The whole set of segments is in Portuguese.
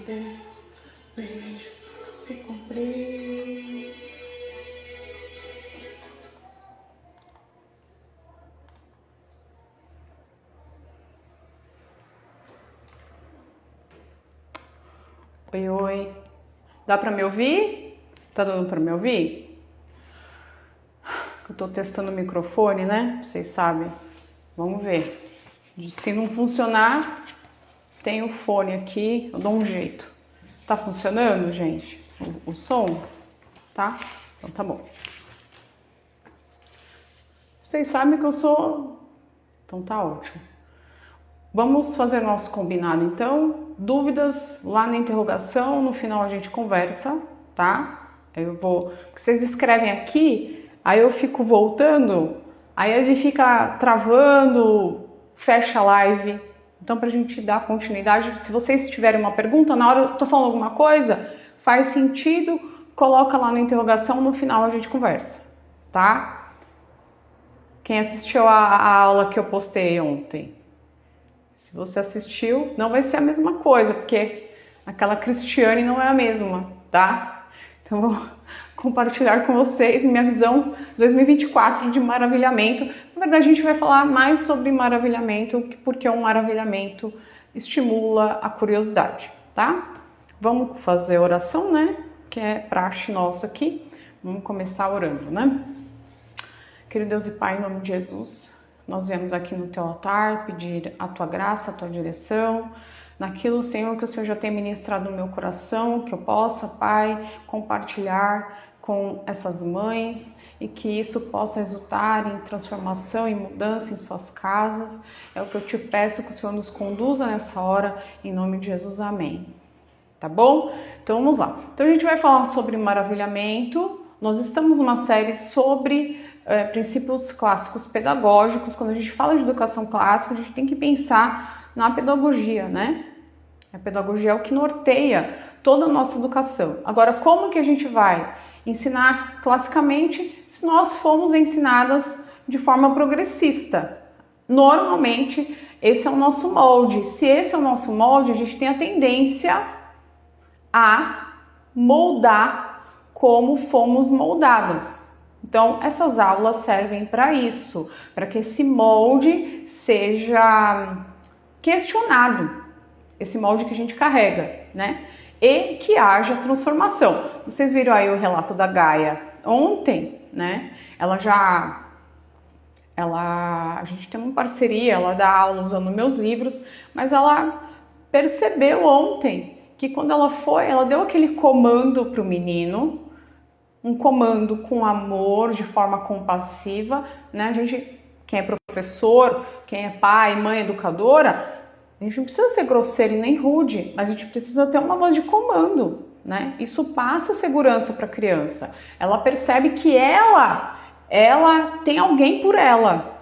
Deus, vejo se cumprir. Oi, oi. Dá pra me ouvir? Tá dando pra me ouvir? Eu tô testando o microfone, né? Vocês sabem. Vamos ver. Se não funcionar, tem o fone aqui, eu dou um jeito. Tá funcionando, gente? O som? Tá? Então tá bom. Vocês sabem que eu sou... Então tá ótimo. Vamos fazer nosso combinado, então. Dúvidas lá na interrogação, no final a gente conversa, tá? Eu vou... Vocês escrevem aqui, aí eu fico voltando, aí ele fica travando, fecha a live. Então, pra gente dar continuidade, se vocês tiverem uma pergunta, na hora eu tô falando alguma coisa, faz sentido, coloca lá na interrogação, no final a gente conversa, tá? Quem assistiu a aula que eu postei ontem? Se você assistiu, não vai ser a mesma coisa, porque aquela Cristiane não é a mesma, tá? Então, vou compartilhar com vocês minha visão 2024 de maravilhamento. Na verdade, a gente vai falar mais sobre maravilhamento, porque o maravilhamento estimula a curiosidade, tá? Vamos fazer oração, né? Que é praxe nosso aqui. Vamos começar orando, né? Querido Deus e Pai, em nome de Jesus, nós viemos aqui no Teu altar pedir a Tua graça, a Tua direção, naquilo, Senhor, que o Senhor já tem ministrado no meu coração, que eu possa, Pai, compartilhar com essas mães e que isso possa resultar em transformação e mudança em suas casas. É o que eu te peço, que o Senhor nos conduza nessa hora, em nome de Jesus, amém. Tá bom? Então vamos lá. Então a gente vai falar sobre maravilhamento. Nós estamos numa série sobre princípios clássicos pedagógicos. Quando a gente fala de educação clássica, a gente tem que pensar na pedagogia, né? A pedagogia é o que norteia toda a nossa educação. Agora, como que a gente vai ensinar classicamente se nós fomos ensinadas de forma progressista? Normalmente, esse é o nosso molde. Se esse é o nosso molde, a gente tem a tendência a moldar como fomos moldadas. Então, essas aulas servem para isso, para que esse molde seja questionado, esse molde que a gente carrega, né? E que haja transformação. Vocês viram aí o relato da Gaia ontem, né? A gente tem uma parceria, ela dá aula usando meus livros, mas ela percebeu ontem que quando ela deu aquele comando para o menino, um comando com amor, de forma compassiva, né? A gente, quem é professor, quem é pai, mãe, educadora, a gente não precisa ser grosseiro e nem rude, mas a gente precisa ter uma voz de comando, né? Isso passa segurança para a criança. Ela percebe que ela tem alguém por ela,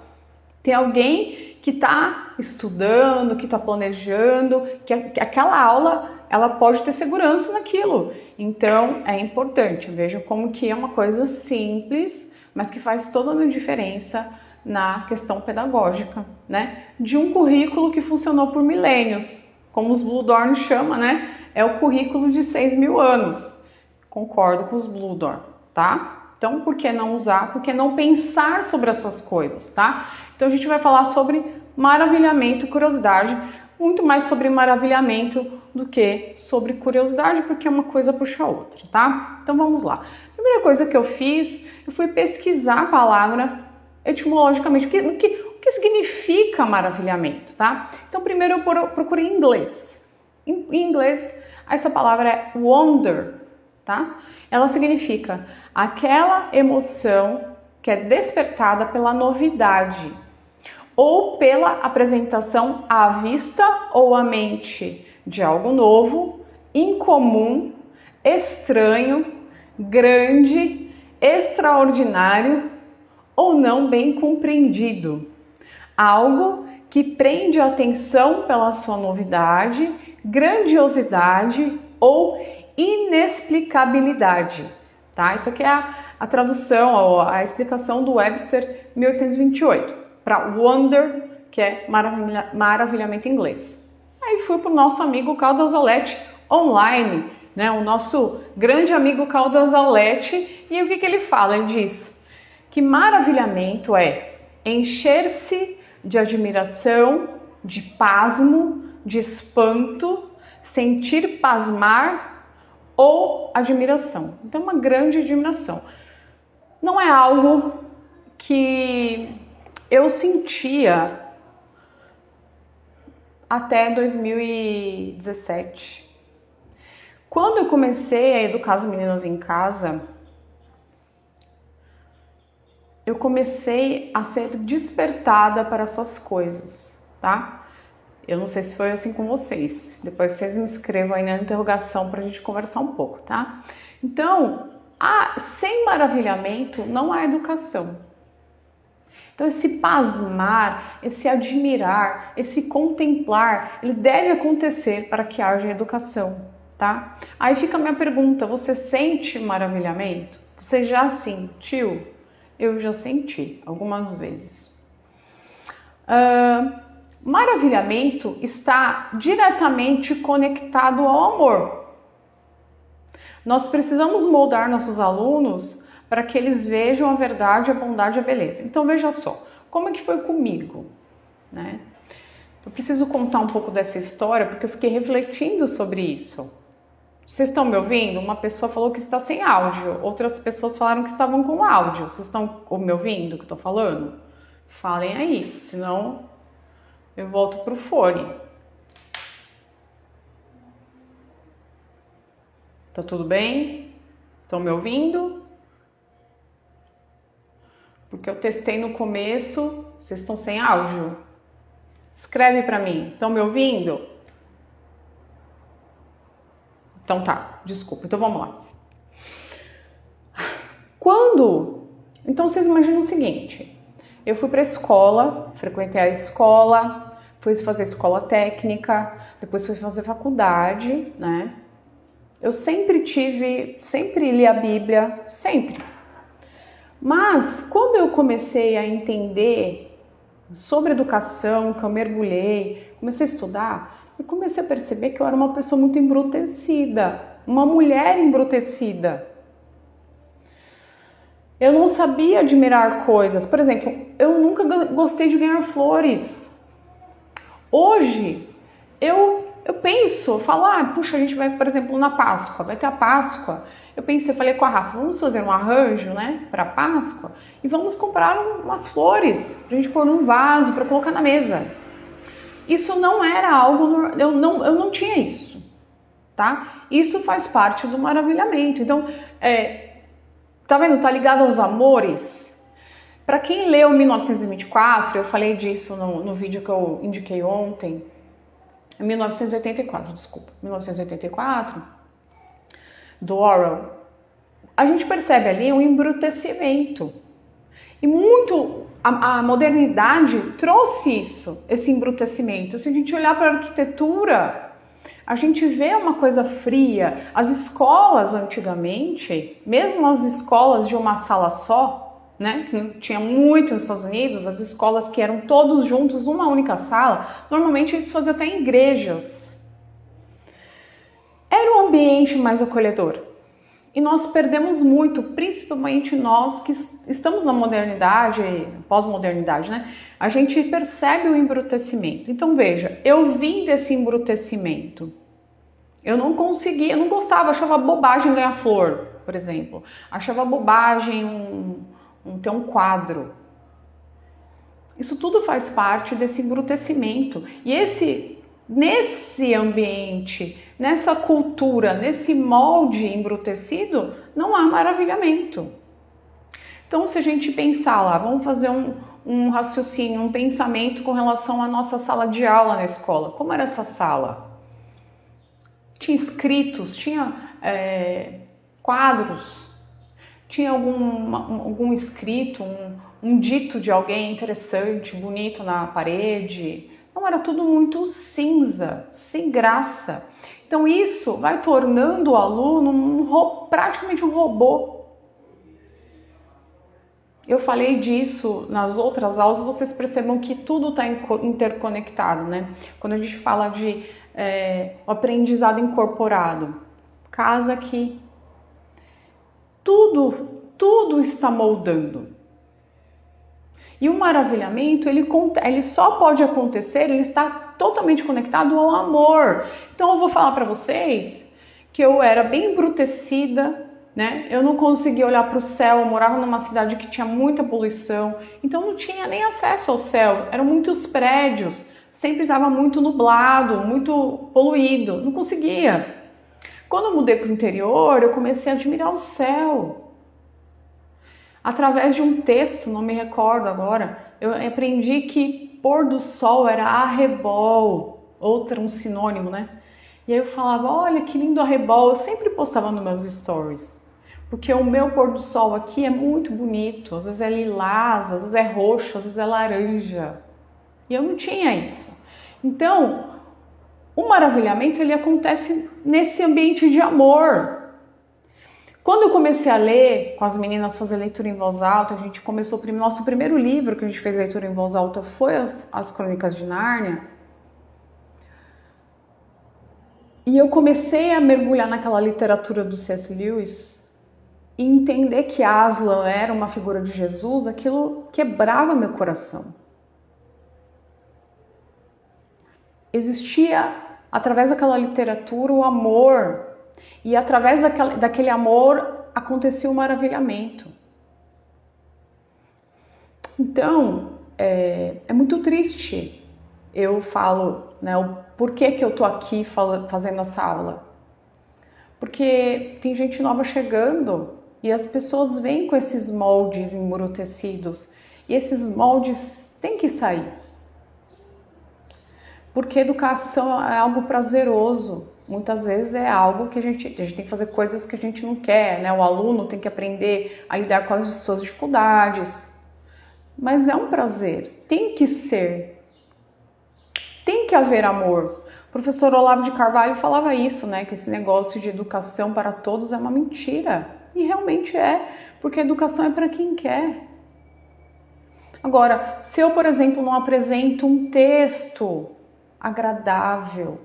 tem alguém que está estudando, que está planejando, que aquela aula ela pode ter segurança naquilo. Então, é importante. Vejam como que é uma coisa simples, mas que faz toda a diferença na questão pedagógica, né? De um currículo que funcionou por milênios, como os Bluedorn chama, né? É o currículo de 6.000 anos. Concordo com os Bluedorn, tá? Então, por que não usar? Por que não pensar sobre essas coisas, tá? Então, a gente vai falar sobre maravilhamento e curiosidade, muito mais sobre maravilhamento do que sobre curiosidade, porque uma coisa puxa a outra, tá? Então vamos lá. A primeira coisa que eu fiz, eu fui pesquisar a palavra etimologicamente, o que significa maravilhamento, tá? Então primeiro eu procurei em inglês. Em inglês, essa palavra é wonder, tá? Ela significa aquela emoção que é despertada pela novidade, ou pela apresentação à vista ou à mente de algo novo, incomum, estranho, grande, extraordinário ou não bem compreendido. Algo que prende a atenção pela sua novidade, grandiosidade ou inexplicabilidade. Tá? Isso aqui é a tradução, a explicação do Webster 1828. Para wonder, que é maravilhamento em inglês. Aí fui para o nosso amigo Caldas Olete, online, né? O nosso grande amigo Caldas Aulete, e o que ele fala? Ele diz que maravilhamento é encher-se de admiração, de pasmo, de espanto, sentir pasmar ou admiração. Então, uma grande admiração. Não é algo que eu sentia até 2017. Quando eu comecei a educar as meninas em casa, eu comecei a ser despertada para essas coisas, tá? Eu não sei se foi assim com vocês. Depois vocês me escrevam aí na interrogação para a gente conversar um pouco, tá? Então, sem maravilhamento não há educação. Então, esse pasmar, esse admirar, esse contemplar, ele deve acontecer para que haja educação, tá? Aí fica a minha pergunta, você sente maravilhamento? Você já sentiu? Eu já senti algumas vezes. Maravilhamento está diretamente conectado ao amor. Nós precisamos moldar nossos alunos para que eles vejam a verdade, a bondade e a beleza. Então veja só, como é que foi comigo, né? Eu preciso contar um pouco dessa história porque eu fiquei refletindo sobre isso. Vocês estão me ouvindo? Uma pessoa falou que está sem áudio, outras pessoas falaram que estavam com áudio. Vocês estão me ouvindo o que eu estou falando? Falem aí, senão eu volto pro fone. Tá tudo bem? Estão me ouvindo? Porque eu testei no começo, vocês estão sem áudio? Escreve pra mim, estão me ouvindo? Então tá, desculpa, então vamos lá. Então vocês imaginam o seguinte, eu fui pra escola, frequentei a escola, fui fazer escola técnica, depois fui fazer faculdade, né? Eu sempre li a Bíblia, sempre. Mas quando eu comecei a entender sobre educação, que eu mergulhei, comecei a estudar, eu comecei a perceber que eu era uma pessoa muito embrutecida, uma mulher embrutecida. Eu não sabia admirar coisas. Por exemplo, eu nunca gostei de ganhar flores. Hoje, eu penso, eu falo, puxa, a gente vai, por exemplo, na Páscoa, vai ter a Páscoa. Eu falei com a Rafa, vamos fazer um arranjo, né, para Páscoa e vamos comprar umas flores pra gente pôr num vaso, para colocar na mesa. Isso não era algo, eu não tinha isso, tá? Isso faz parte do maravilhamento. Então, tá vendo? Tá ligado aos amores. Para quem leu 1924, eu falei disso no vídeo que eu indiquei ontem, 1984, do Orwell, a gente percebe ali um embrutecimento. E a modernidade trouxe isso, esse embrutecimento. Se a gente olhar para a arquitetura, a gente vê uma coisa fria. As escolas antigamente, mesmo as escolas de uma sala só, né, que tinha muito nos Estados Unidos, as escolas que eram todos juntos numa única sala, normalmente eles faziam até em igrejas. Era um ambiente mais acolhedor. E nós perdemos muito, principalmente nós que estamos na modernidade, pós-modernidade, né? A gente percebe o embrutecimento. Então veja, eu vim desse embrutecimento. Eu não gostava, achava bobagem ganhar flor, por exemplo. Achava bobagem ter um quadro. Isso tudo faz parte desse embrutecimento. E nesse ambiente, nessa cultura, nesse molde embrutecido, não há maravilhamento. Então, se a gente pensar lá, vamos fazer um raciocínio, um pensamento com relação à nossa sala de aula na escola. Como era essa sala? Tinha escritos, tinha quadros, tinha algum escrito, um dito de alguém interessante, bonito na parede. Não, era tudo muito cinza, sem graça. Então isso vai tornando o aluno praticamente um robô. Eu falei disso nas outras aulas, vocês percebam que tudo está interconectado, né? Quando a gente fala de o aprendizado incorporado. Casa aqui. Tudo está moldando. E o maravilhamento, ele só pode acontecer, ele está totalmente conectado ao amor. Então eu vou falar para vocês que eu era bem embrutecida, né? Eu não conseguia olhar para o céu, eu morava numa cidade que tinha muita poluição, então não tinha nem acesso ao céu, eram muitos prédios, sempre estava muito nublado, muito poluído, não conseguia. Quando eu mudei para o interior, eu comecei a admirar o céu. Através de um texto, não me recordo agora, eu aprendi que pôr do sol era arrebol, um sinônimo, né? E aí eu falava, olha que lindo arrebol, eu sempre postava nos meus stories. Porque o meu pôr do sol aqui é muito bonito, às vezes é lilás, às vezes é roxo, às vezes é laranja. E eu não tinha isso. Então, o maravilhamento, ele acontece nesse ambiente de amor. Quando eu comecei a ler com as meninas, fazer leitura em voz alta, a gente começou, nosso primeiro livro que a gente fez leitura em voz alta foi As Crônicas de Nárnia. E eu comecei a mergulhar naquela literatura do C.S. Lewis e entender que Aslan era uma figura de Jesus, aquilo quebrava meu coração. Existia, através daquela literatura, o amor. E através daquele amor acontecia o maravilhamento. Então, é muito triste. Eu falo, né, o porquê que eu tô aqui fazendo essa aula. Porque tem gente nova chegando e as pessoas vêm com esses moldes embrutecidos. E esses moldes têm que sair. Porque educação é algo prazeroso. Muitas vezes é algo que a gente tem que fazer coisas que a gente não quer, né? O aluno tem que aprender a lidar com as suas dificuldades. Mas é um prazer, tem que ser. Tem que haver amor. O professor Olavo de Carvalho falava isso, né? Que esse negócio de educação para todos é uma mentira. E realmente é, porque a educação é para quem quer. Agora, se eu, por exemplo, não apresento um texto agradável,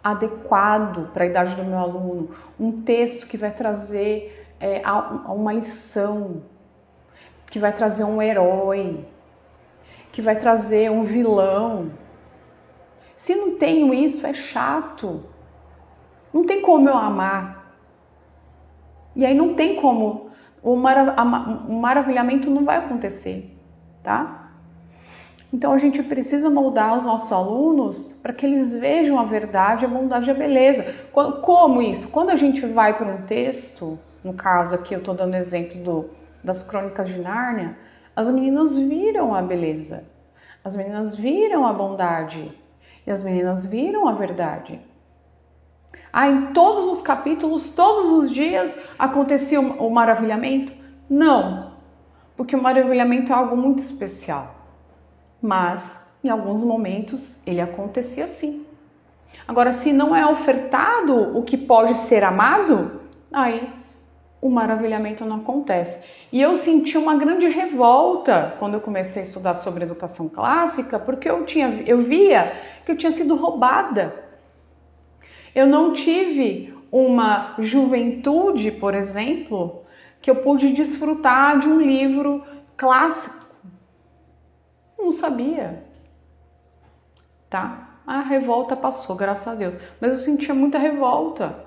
adequado para a idade do meu aluno, um texto que vai trazer uma lição, que vai trazer um herói, que vai trazer um vilão. Se não tenho isso, é chato. Não tem como eu amar. E aí não tem como, o maravilhamento não vai acontecer, tá? Então a gente precisa moldar os nossos alunos para que eles vejam a verdade, a bondade e a beleza. Como isso? Quando a gente vai para um texto, no caso aqui eu estou dando exemplo das Crônicas de Nárnia, as meninas viram a beleza, as meninas viram a bondade e as meninas viram a verdade. Em todos os capítulos, todos os dias acontecia o maravilhamento? Não, porque o maravilhamento é algo muito especial. Mas, em alguns momentos, ele acontecia assim. Agora, se não é ofertado o que pode ser amado, aí o maravilhamento não acontece. E eu senti uma grande revolta quando eu comecei a estudar sobre educação clássica, porque eu via que eu tinha sido roubada. Eu não tive uma juventude, por exemplo, que eu pude desfrutar de um livro clássico. Não sabia, tá? A revolta passou, graças a Deus. Mas eu sentia muita revolta,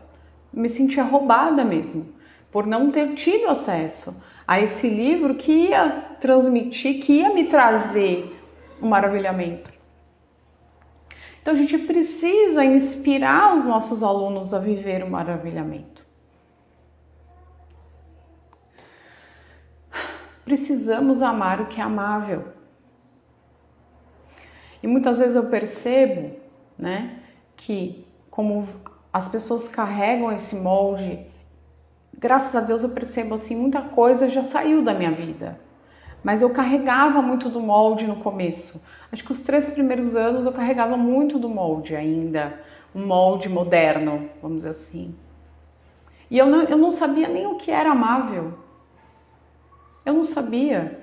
me sentia roubada mesmo, por não ter tido acesso a esse livro que ia transmitir, que ia me trazer o maravilhamento. Então a gente precisa inspirar os nossos alunos a viver o maravilhamento. Precisamos amar o que é amável. E muitas vezes eu percebo, né, que como as pessoas carregam esse molde, graças a Deus eu percebo assim, muita coisa já saiu da minha vida. Mas eu carregava muito do molde no começo. Acho que os 3 primeiros anos eu carregava muito do molde ainda, um molde moderno, vamos dizer assim. E eu não sabia nem o que era amável. Eu não sabia.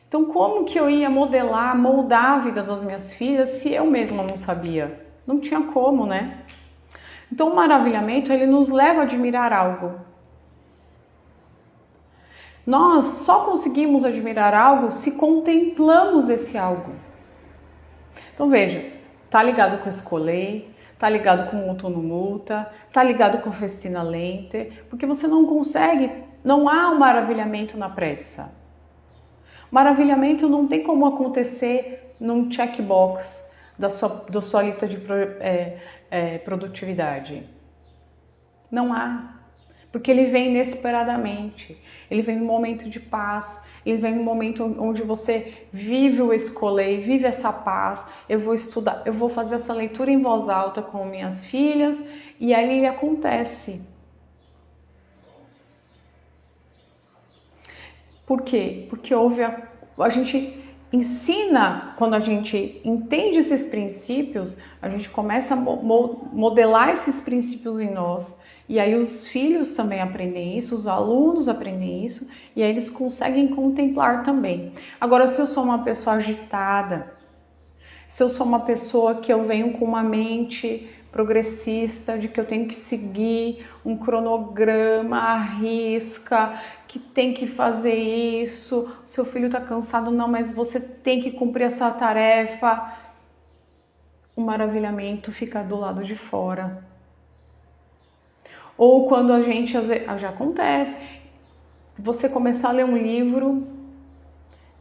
Então, como que eu ia moldar a vida das minhas filhas se eu mesma não sabia? Não tinha como, né? Então o maravilhamento, ele nos leva a admirar algo. Nós só conseguimos admirar algo se contemplamos esse algo. Então veja, tá ligado com Escolei, tá ligado com Multa no Multa, tá ligado com Festina Lente, porque você não consegue, não há um maravilhamento na pressa. Maravilhamento não tem como acontecer num checkbox da sua lista de produtividade. Não há. Porque ele vem inesperadamente, ele vem num momento de paz, ele vem num momento onde você vive o Escolei, vive essa paz. Eu vou estudar, eu vou fazer essa leitura em voz alta com minhas filhas e aí ele acontece. Por quê? Porque a gente ensina, quando a gente entende esses princípios, a gente começa a modelar esses princípios em nós. E aí os filhos também aprendem isso, os alunos aprendem isso, e aí eles conseguem contemplar também. Agora, se eu sou uma pessoa agitada, se eu sou uma pessoa que eu venho com uma mente progressista, de que eu tenho que seguir um cronograma à risca, que tem que fazer isso, seu filho está cansado, não, mas você tem que cumprir essa tarefa, o maravilhamento fica do lado de fora. Ou quando a gente, já acontece, você começar a ler um livro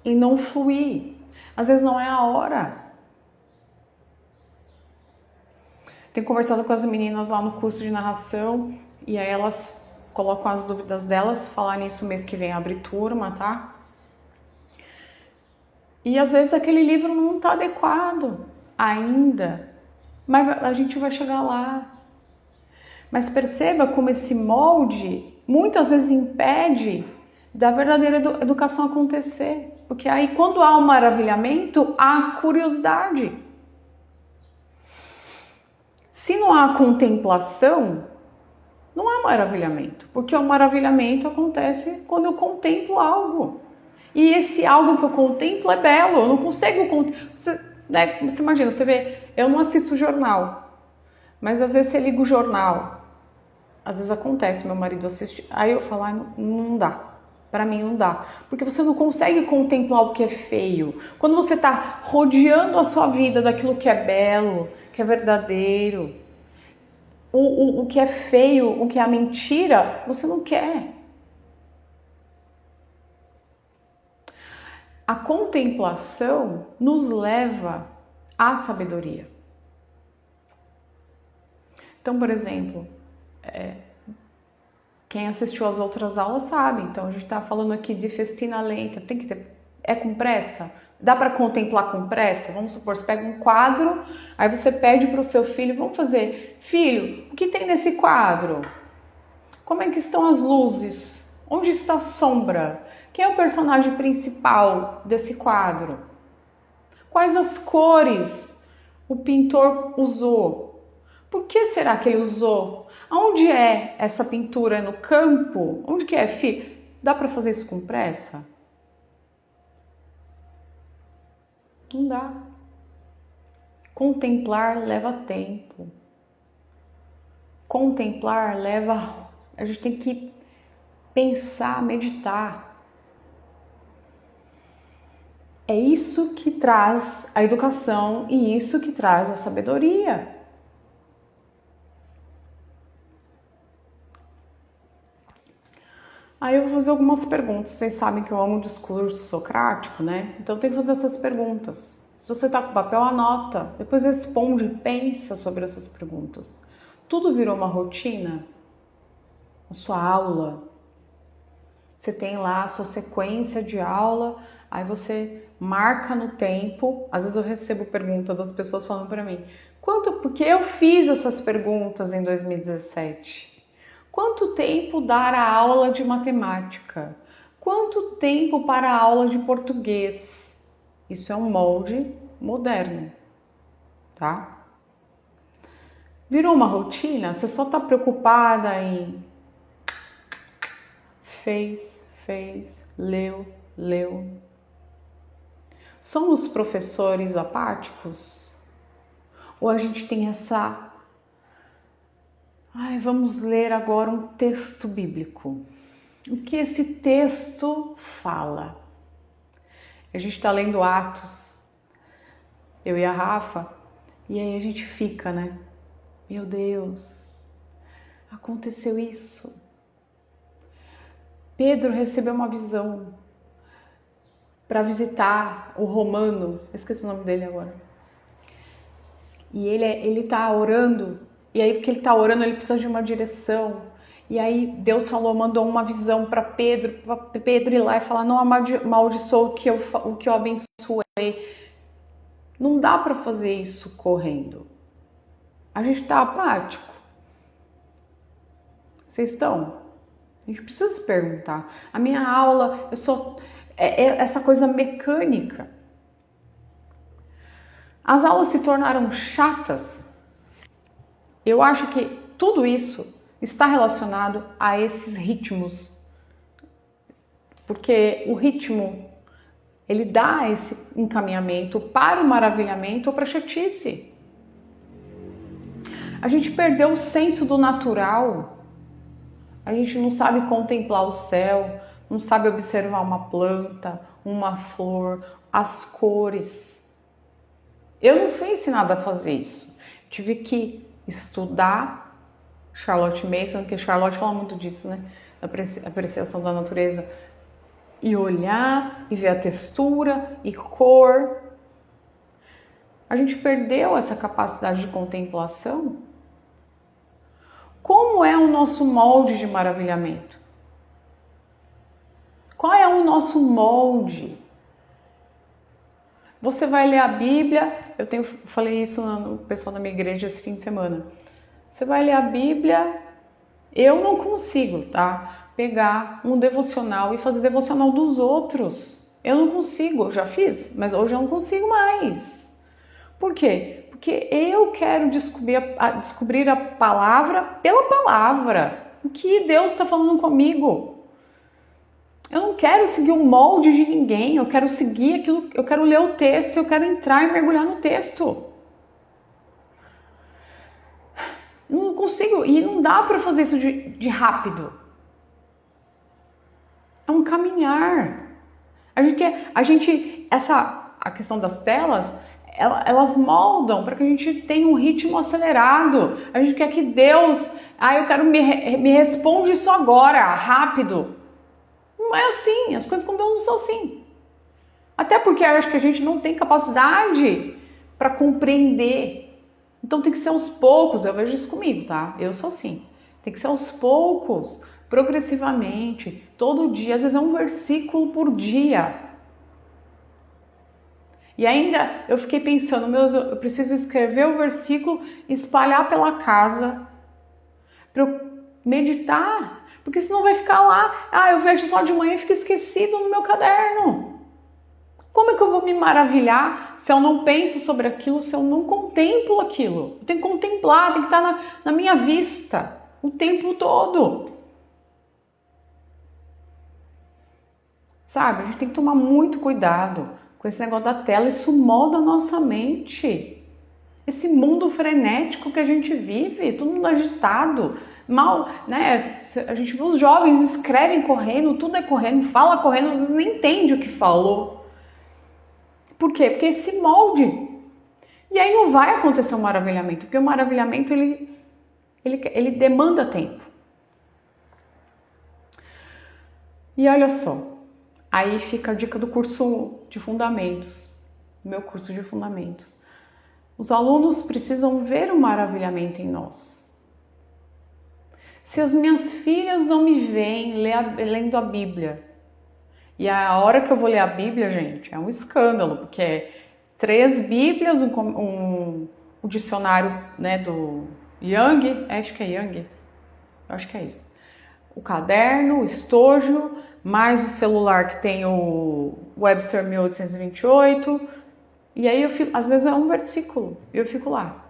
e não fluir. Às vezes não é a hora. Tenho conversado com as meninas lá no curso de narração e aí elas colocam as dúvidas delas, falar nisso mês que vem abre turma, tá? E às vezes aquele livro não está adequado ainda, mas a gente vai chegar lá. Mas perceba como esse molde muitas vezes impede da verdadeira educação acontecer. Porque aí quando há um maravilhamento, há curiosidade. Se não há contemplação, não há maravilhamento. Porque o maravilhamento acontece quando eu contemplo algo. E esse algo que eu contemplo é belo. Eu não consigo contemplar. Você imagina, você vê, eu não assisto jornal. Mas às vezes você liga o jornal. Às vezes acontece, meu marido assiste, aí eu falo, não dá, pra mim não dá, porque você não consegue contemplar o que é feio. Quando você tá rodeando a sua vida daquilo que é belo, que é verdadeiro, o que é feio, o que é a mentira, você não quer. A contemplação nos leva à sabedoria. Então, por exemplo, quem assistiu às outras aulas sabe, então a gente está falando aqui de Festina Lenta, tem que ter, é com pressa? Dá para contemplar com pressa? Vamos supor, você pega um quadro, aí você pede para o seu filho, vamos fazer, filho, o que tem nesse quadro? Como é que estão as luzes? Onde está a sombra? Quem é o personagem principal desse quadro? Quais as cores o pintor usou? Por que será que ele usou? Aonde é essa pintura? No campo? Onde que é, filho? Dá para fazer isso com pressa? Não dá. Contemplar leva tempo. Contemplar leva... A gente tem que pensar, meditar. É isso que traz a educação e isso que traz a sabedoria. Aí eu vou fazer algumas perguntas. Vocês sabem que eu amo o discurso socrático, né? Então tem que fazer essas perguntas. Se você tá com papel, anota. Depois responde, pensa sobre essas perguntas. Tudo virou uma rotina? A sua aula. Você tem lá a sua sequência de aula, aí você marca no tempo. Às vezes eu recebo perguntas das pessoas falando para mim, porque eu fiz essas perguntas em 2017. Quanto tempo dar a aula de matemática? Quanto tempo para a aula de português? Isso é um molde moderno, tá? Virou uma rotina? Você só está preocupada em fez, leu. Somos professores apáticos? Ou a gente tem essa... Ai, vamos ler agora um texto bíblico. O que esse texto fala? A gente está lendo Atos, eu e a Rafa, e aí a gente fica, né? Meu Deus, aconteceu isso. Pedro recebeu uma visão para visitar o romano, esqueci o nome dele agora. E ele tá orando, e aí porque ele tá orando, ele precisa de uma direção. E aí Deus mandou uma visão para Pedro ir lá e falar: não amaldiçoa o que eu abençoei. Não dá para fazer isso correndo. A gente tá apático. Vocês estão? A gente precisa se perguntar. A minha aula, essa coisa mecânica. As aulas se tornaram chatas. Eu acho que tudo isso está relacionado a esses ritmos. Porque o ritmo, ele dá esse encaminhamento para o maravilhamento ou para a chatice. A gente perdeu o senso do natural. A gente não sabe contemplar o céu, não sabe observar uma planta, uma flor, as cores. Eu não fui ensinada a fazer isso. Tive que estudar Charlotte Mason, que Charlotte fala muito disso, né? Da apreciação da natureza. E olhar, e ver a textura, e cor. A gente perdeu essa capacidade de contemplação. Como é o nosso molde de maravilhamento? Qual é o nosso molde? Você vai ler a Bíblia, falei isso no pessoal da minha igreja esse fim de semana. Você vai ler a Bíblia, eu não consigo, tá? Pegar um devocional e fazer devocional dos outros. Eu não consigo, eu já fiz, mas hoje eu não consigo mais. Por quê? Porque eu quero descobrir a palavra pela palavra. O que Deus está falando comigo? Eu não quero seguir o molde de ninguém, eu quero seguir aquilo, eu quero ler o texto, eu quero entrar e mergulhar no texto. Não consigo, e não dá para fazer isso de rápido. É um caminhar. A questão das telas, elas moldam para que a gente tenha um ritmo acelerado. A gente quer que Deus, eu quero me responde isso agora, rápido. Não é assim, as coisas com Deus não são assim. Até porque eu acho que a gente não tem capacidade para compreender. Então tem que ser aos poucos, eu vejo isso comigo, tá? Eu sou assim. Tem que ser aos poucos, progressivamente, todo dia, às vezes é um versículo por dia. E ainda eu fiquei pensando, eu preciso escrever o versículo e espalhar pela casa para eu meditar, porque senão vai ficar lá, eu vejo só de manhã e fica esquecido no meu caderno. Como é que eu vou me maravilhar se eu não penso sobre aquilo, se eu não contemplo aquilo? Eu tenho que contemplar, tem que estar na minha vista o tempo todo. Sabe, a gente tem que tomar muito cuidado com esse negócio da tela, isso molda a nossa mente. Esse mundo frenético que a gente vive, todo mundo agitado, mal, né? A gente vê os jovens escrevem correndo, tudo é correndo, fala correndo, às vezes nem entende o que falou. Por quê? Porque esse molde. E aí não vai acontecer um maravilhamento, porque o maravilhamento ele demanda tempo. E olha só. Aí fica a dica do curso de fundamentos, meu curso de fundamentos. Os alunos precisam ver o maravilhamento em nós. Se as minhas filhas não me veem lendo a Bíblia, e a hora que eu vou ler a Bíblia, gente, é um escândalo, porque é 3 Bíblias, um dicionário, né, do Young, acho que é Young, acho que é isso. O caderno, o estojo, mais o celular que tem o Webster 1828, e aí às vezes é um versículo, e eu fico lá.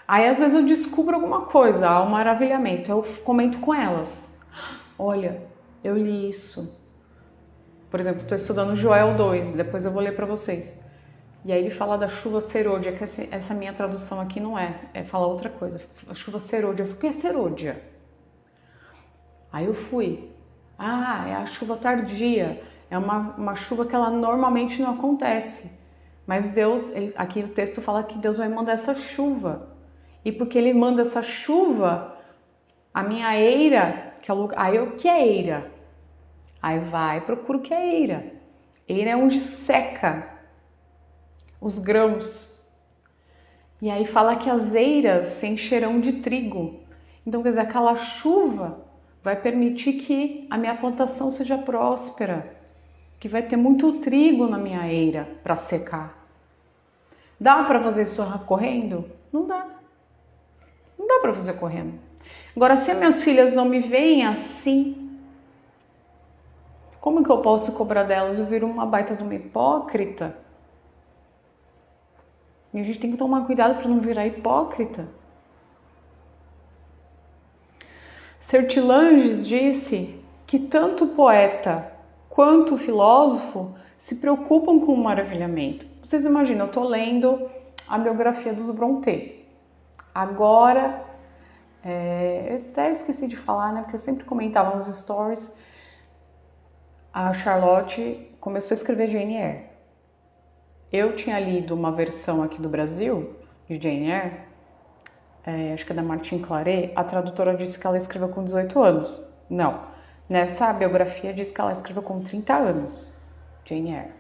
Aí às vezes eu descubro alguma coisa, um maravilhamento, eu comento com elas. Olha, eu li isso. Por exemplo, estou estudando Joel 2, depois eu vou ler para vocês. E aí ele fala da chuva serôdia, que essa minha tradução aqui não fala outra coisa. A chuva serôdia. Eu falei, o que é serôdia? Aí eu fui. Ah, é a chuva tardia. É uma chuva que ela normalmente não acontece. Mas Deus, aqui o texto fala que Deus vai mandar essa chuva. E porque ele manda essa chuva, a minha eira, aí o que é eira? Aí vai, procura o que é eira. Eira é onde seca os grãos. E aí fala que as eiras se encherão de trigo. Então, quer dizer, aquela chuva vai permitir que a minha plantação seja próspera, que vai ter muito trigo na minha eira para secar. Dá para fazer isso correndo? Não dá. Não dá para fazer correndo. Agora, se minhas filhas não me veem assim, como que eu posso cobrar delas? Eu viro uma baita de uma hipócrita. E a gente tem que tomar cuidado para não virar hipócrita. Sertilanges disse que tanto o poeta quanto o filósofo se preocupam com o maravilhamento. Vocês imaginam, eu estou lendo a biografia dos Brontë. Agora, eu até esqueci de falar, né? Porque eu sempre comentava nos stories. A Charlotte começou a escrever Jane Eyre. Eu tinha lido uma versão aqui do Brasil, de Jane Eyre, acho que é da Martine Claret. A tradutora disse que ela escreveu com 18 anos. Não, nessa biografia diz que ela escreveu com 30 anos, Jane Eyre.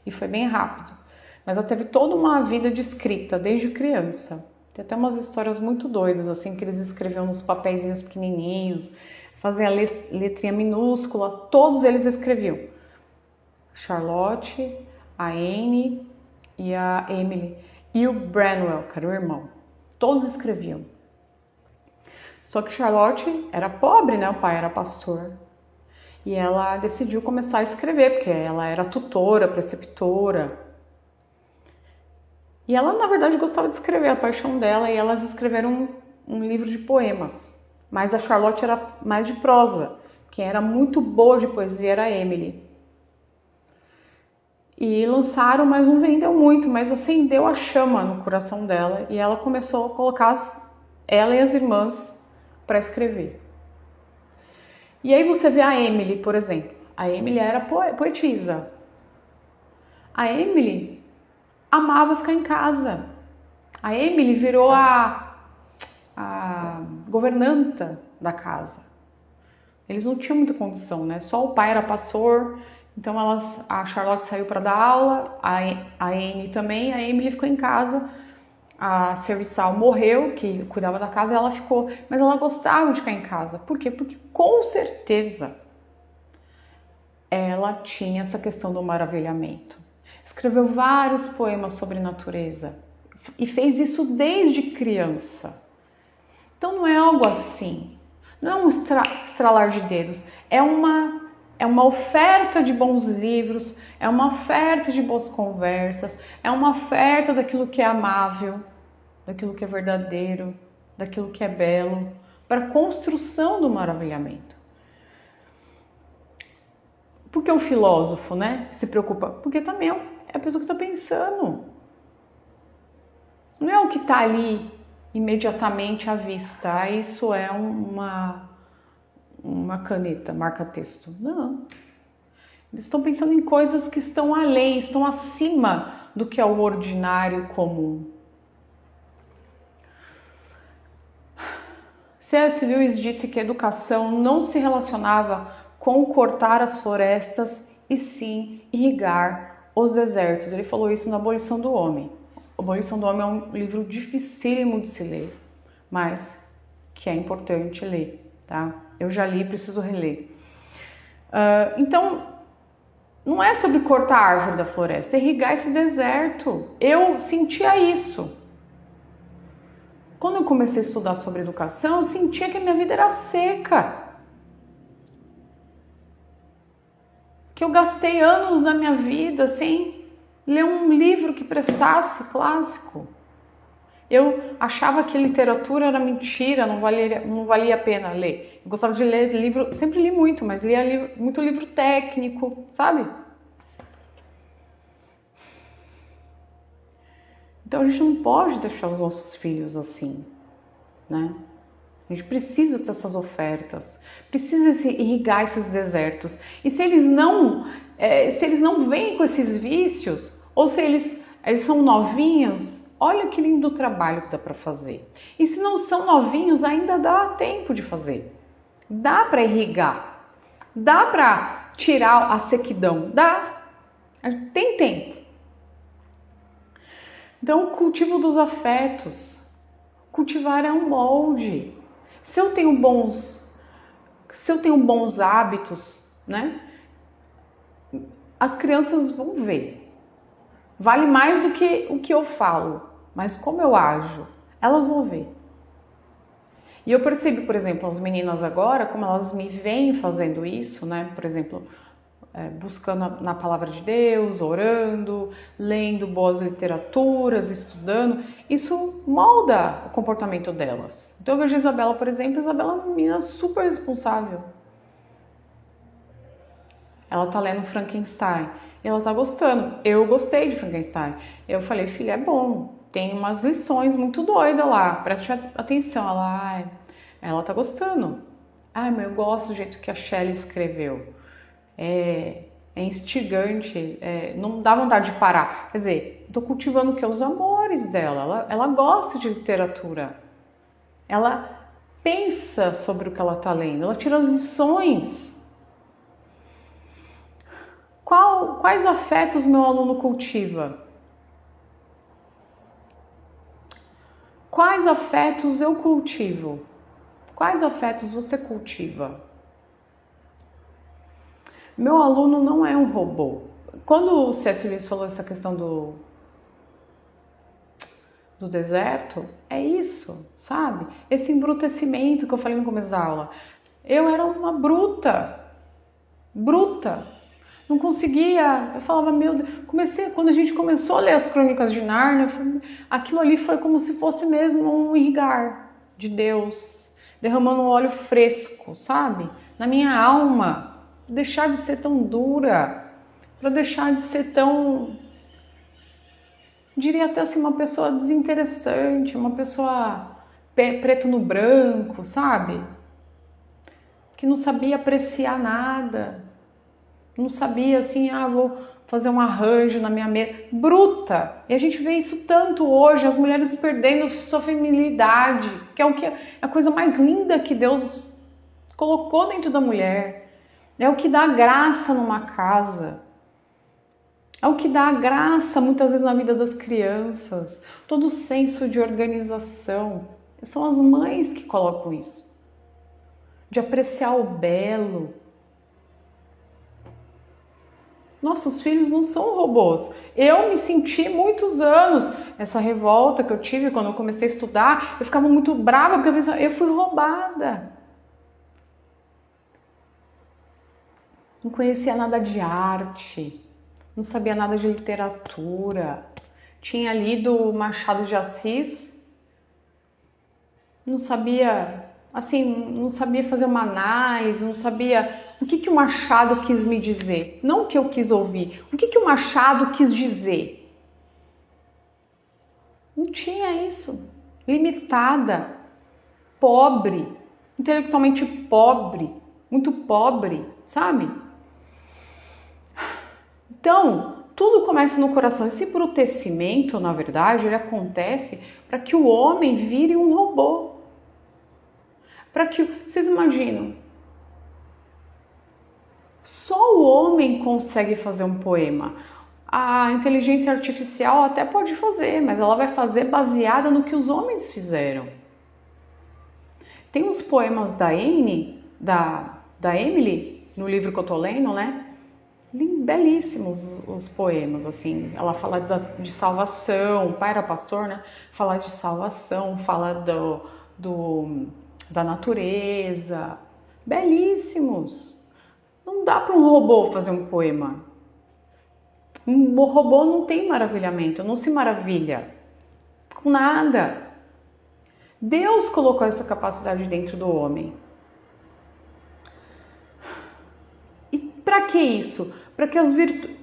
E foi bem rápido. Mas ela teve toda uma vida de escrita, desde criança. Tem até umas histórias muito doidas, assim, que eles escreviam nos papeizinhos pequenininhos, faziam a letrinha minúscula, todos eles escreviam. Charlotte, a Anne e a Emily. E o Branwell, que era o irmão. Todos escreviam. Só que Charlotte era pobre, né? O pai era pastor. E ela decidiu começar a escrever, porque ela era tutora, preceptora. E ela, na verdade, gostava de escrever, a paixão dela, e elas escreveram um livro de poemas. Mas a Charlotte era mais de prosa. Quem era muito boa de poesia era a Emily. E lançaram, mas não vendeu muito, mas acendeu a chama no coração dela e ela começou a colocar ela e as irmãs para escrever. E aí você vê a Emily, por exemplo. A Emily era poetisa. A Emily amava ficar em casa. A Emily virou a governanta da casa. Eles não tinham muita condição, né? Só o pai era pastor. Então a Charlotte saiu para dar aula, a Anne também, a Emily ficou em casa, a serviçal morreu, que cuidava da casa, e ela ficou. Mas ela gostava de ficar em casa. Por quê? Porque com certeza ela tinha essa questão do maravilhamento. Escreveu vários poemas sobre natureza e fez isso desde criança. Então não é algo assim, não é um estralar de dedos, é uma oferta de bons livros, é uma oferta de boas conversas, é uma oferta daquilo que é amável, daquilo que é verdadeiro, daquilo que é belo, para a construção do maravilhamento. Por que o filósofo, né, se preocupa? Porque também é a pessoa que está pensando. Não é o que está ali imediatamente à vista. Isso é uma caneta, marca-texto. Não. Eles estão pensando em coisas que estão além, estão acima do que é o ordinário comum. C.S. Lewis disse que a educação não se relacionava com cortar as florestas e sim irrigar os desertos. Ele falou isso na Abolição do Homem. A Abolição do Homem é um livro dificílimo de se ler, mas que é importante ler, tá? Eu já li, preciso reler. Então, não é sobre cortar a árvore da floresta, é irrigar esse deserto. Eu sentia isso. Quando eu comecei a estudar sobre educação, eu sentia que a minha vida era seca. Que eu gastei anos da minha vida sem ler um livro que prestasse clássico. Eu achava que literatura era mentira, não valia a pena ler. Eu gostava de ler livro, sempre li muito, mas lia muito livro técnico, sabe? Então a gente não pode deixar os nossos filhos assim, né? A gente precisa dessas ofertas, precisa irrigar esses desertos. E se eles não vêm com esses vícios, ou se eles são novinhos, olha que lindo trabalho que dá para fazer. E se não são novinhos, ainda dá tempo de fazer. Dá para irrigar, dá para tirar a sequidão, dá. Tem tempo. Então, o cultivo dos afetos. Cultivar é um molde. Se eu tenho bons hábitos, né? As crianças vão ver. Vale mais do que o que eu falo, mas como eu ajo, elas vão ver. E eu percebo, por exemplo, as meninas agora, como elas me veem fazendo isso, né? Por exemplo, buscando na palavra de Deus, orando, lendo boas literaturas, estudando, isso molda o comportamento delas. Então eu vejo a Isabela, por exemplo, Isabela é uma menina super responsável. Ela tá lendo Frankenstein e ela tá gostando. Eu gostei de Frankenstein. Eu falei, filha, é bom, tem umas lições muito doidas lá, preste atenção. Ela tá gostando. Mas eu gosto do jeito que a Shelley escreveu. É instigante, não dá vontade de parar. Quer dizer, estou cultivando o que? Os amores dela. Ela gosta de literatura. Ela pensa sobre o que ela está lendo. Ela tira as lições. Quais afetos meu aluno cultiva? Quais afetos eu cultivo? Quais afetos você cultiva? Meu aluno não é um robô. Quando o C.S. Lewis falou essa questão do deserto, é isso, sabe? Esse embrutecimento que eu falei no começo da aula. Eu era uma bruta. Não conseguia, eu falava, meu Deus, quando a gente começou a ler as Crônicas de Nárnia, aquilo ali foi como se fosse mesmo um irrigar de Deus, derramando um óleo fresco, sabe? Na minha alma, deixar de ser tão dura, para deixar de ser tão, diria até assim, uma pessoa desinteressante, uma pessoa preto no branco, sabe? Que não sabia apreciar nada. Não sabia assim, vou fazer um arranjo na minha mesa. Bruta! E a gente vê isso tanto hoje, as mulheres perdendo sua feminilidade, que é a coisa mais linda que Deus colocou dentro da mulher. É o que dá graça numa casa. É o que dá graça muitas vezes na vida das crianças. Todo o senso de organização. São as mães que colocam isso. De apreciar o belo. Nossos filhos não são robôs. Eu me senti muitos anos, essa revolta que eu tive quando eu comecei a estudar, eu ficava muito brava porque eu pensava, eu fui roubada. Não conhecia nada de arte, não sabia nada de literatura. Tinha lido Machado de Assis, não sabia fazer uma análise, não sabia o que o Machado quis me dizer, não o que eu quis ouvir, o que o Machado quis dizer. Não tinha isso. Limitada, pobre, intelectualmente pobre, muito pobre, sabe? Então, tudo começa no coração. Esse embrutecimento, na verdade, ele acontece para que o homem vire um robô. Vocês imaginam? Só o homem consegue fazer um poema. A inteligência artificial até pode fazer, mas ela vai fazer baseada no que os homens fizeram. Tem uns poemas da Emily, no livro que eu tô lendo, né? Belíssimos os poemas, assim. Ela fala de salvação, o pai era pastor, né? Fala de salvação, fala da natureza. Belíssimos. Não dá para um robô fazer um poema. Um robô não tem maravilhamento, não se maravilha com nada. Deus colocou essa capacidade dentro do homem. E para que isso? Para que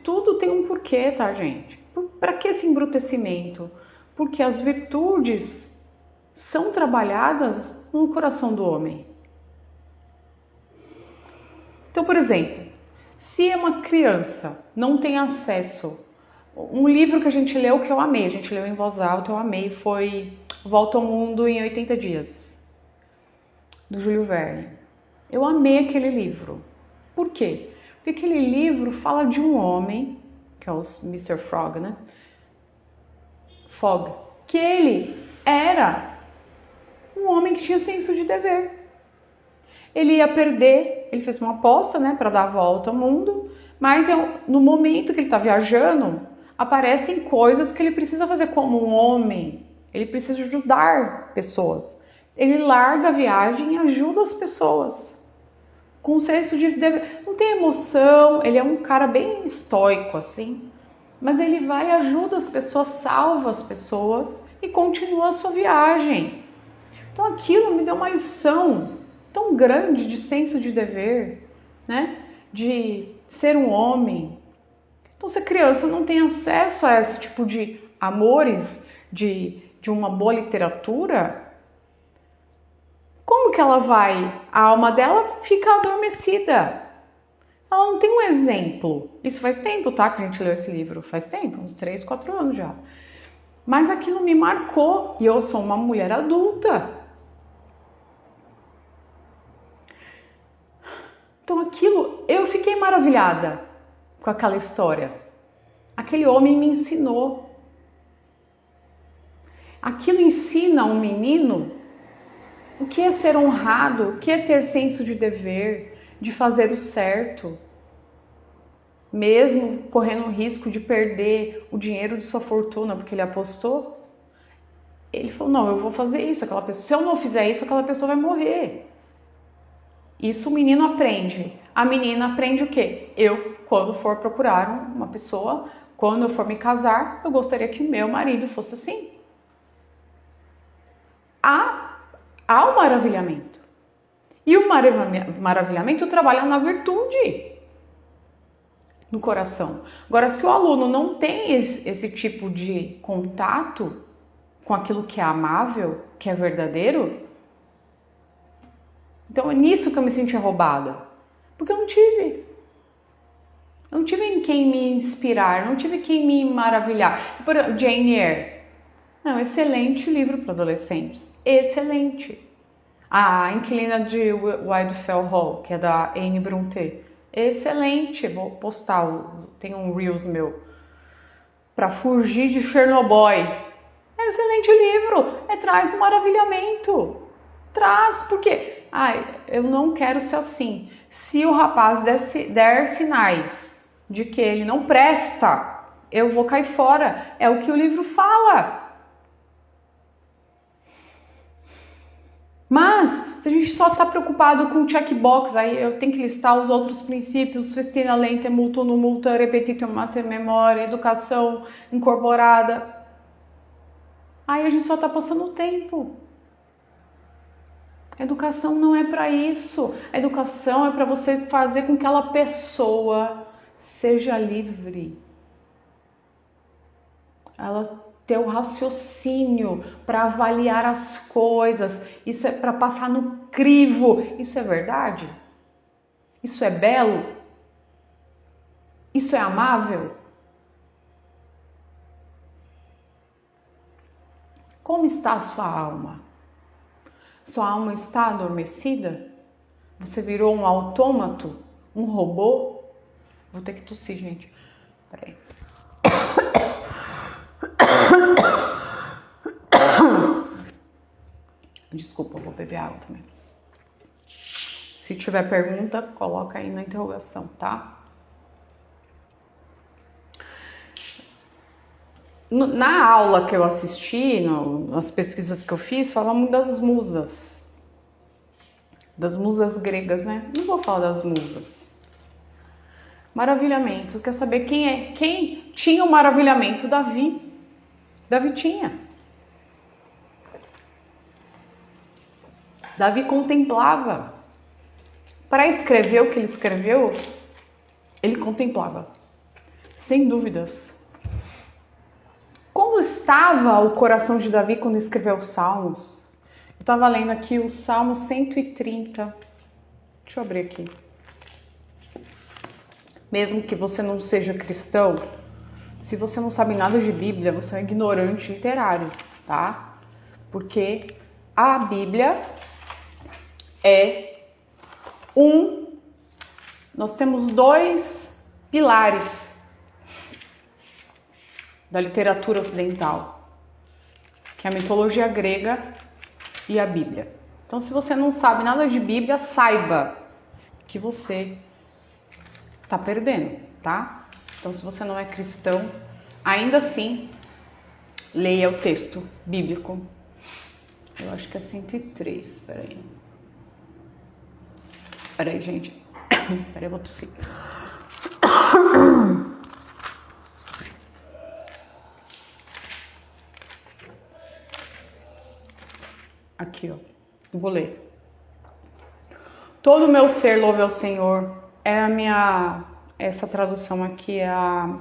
tudo tem um porquê, tá, gente? Para que esse embrutecimento? Porque as virtudes são trabalhadas no coração do homem. Então, por exemplo, se uma criança não tem acesso, um livro que a gente leu que eu amei, a gente leu em voz alta, eu amei, foi Volta ao Mundo em 80 Dias, do Júlio Verne. Eu amei aquele livro. Por quê? Porque aquele livro fala de um homem, que é o Mr. Frog, né? Fogg, que ele era um homem que tinha senso de dever. Ele ia perder, ele fez uma aposta, né, para dar a volta ao mundo, mas no momento que ele está viajando, aparecem coisas que ele precisa fazer como um homem. Ele precisa ajudar pessoas. Ele larga a viagem e ajuda as pessoas. Com senso de dever. Não tem emoção, ele é um cara bem estoico, assim. Mas ele vai e ajuda as pessoas, salva as pessoas e continua a sua viagem. Então aquilo me deu uma lição tão grande de senso de dever, né? De ser um homem. Então, se a criança não tem acesso a esse tipo de amores, de uma boa literatura, como que ela vai? A alma dela fica adormecida. Ela não tem um exemplo. Isso faz tempo, tá? Que a gente leu esse livro. Faz tempo, uns 3, 4 anos já. Mas aquilo me marcou e eu sou uma mulher adulta. Então aquilo, eu fiquei maravilhada com aquela história. Aquele homem me ensinou. Aquilo ensina um menino o que é ser honrado, o que é ter senso de dever, de fazer o certo. Mesmo correndo o risco de perder o dinheiro de sua fortuna, porque ele apostou. Ele falou, não, eu vou fazer isso. Aquela pessoa, se eu não fizer isso, aquela pessoa vai morrer. Isso o menino aprende. A menina aprende o quê? Eu, quando for procurar uma pessoa, quando eu for me casar, eu gostaria que meu marido fosse assim. Há um maravilhamento. E o maravilhamento trabalha na virtude, no coração. Agora, se o aluno não tem esse tipo de contato com aquilo que é amável, que é verdadeiro, então é nisso que eu me senti roubada. Porque eu não tive. Eu não tive em quem me inspirar, não tive quem me maravilhar. Por exemplo, Jane Eyre. Não, excelente livro para adolescentes. Excelente. A Inquilina de Wildfell Hall, que é da Anne Brontë. Excelente. Vou postar, tem um Reels meu. Para fugir de Chernobyl. É excelente livro. Traz um maravilhamento. Traz, porque eu não quero ser assim. Se o rapaz der sinais de que ele não presta, eu vou cair fora. É o que o livro fala. Mas, se a gente só está preocupado com o checkbox, aí eu tenho que listar os outros princípios, festina lenta, multo no multa, repetitum mater memória, educação incorporada. Aí a gente só está passando o tempo. A educação não é para isso. A educação é para você fazer com que aquela pessoa seja livre. Ela ter o raciocínio para avaliar as coisas. Isso é para passar no crivo. Isso é verdade? Isso é belo? Isso é amável? Como está a sua alma? Sua alma está adormecida? Você virou um autômato? Um robô? Vou ter que tossir, gente. Peraí. Desculpa, eu vou beber água também. Se tiver pergunta, coloca aí na interrogação, tá? Na aula que eu assisti, nas pesquisas que eu fiz, fala muito das musas gregas, né? Não vou falar das musas. Maravilhamento. Quer saber quem tinha o maravilhamento? Davi tinha. Davi contemplava. Para escrever o que ele escreveu, ele contemplava. Sem dúvidas. Como estava o coração de Davi quando escreveu os Salmos? Eu estava lendo aqui o Salmo 130. Deixa eu abrir aqui. Mesmo que você não seja cristão, se você não sabe nada de Bíblia, você é um ignorante literário, tá? Porque a Bíblia é nós temos dois pilares da literatura ocidental, que é a mitologia grega e a Bíblia. Então, se você não sabe nada de Bíblia, saiba que você tá perdendo, tá? Então, se você não é cristão, ainda assim, leia o texto bíblico. Eu acho que é 103, peraí, gente. Peraí, eu vou tossir. Aqui, ó. Vou ler. Todo o meu ser louve ao Senhor. Essa tradução aqui é a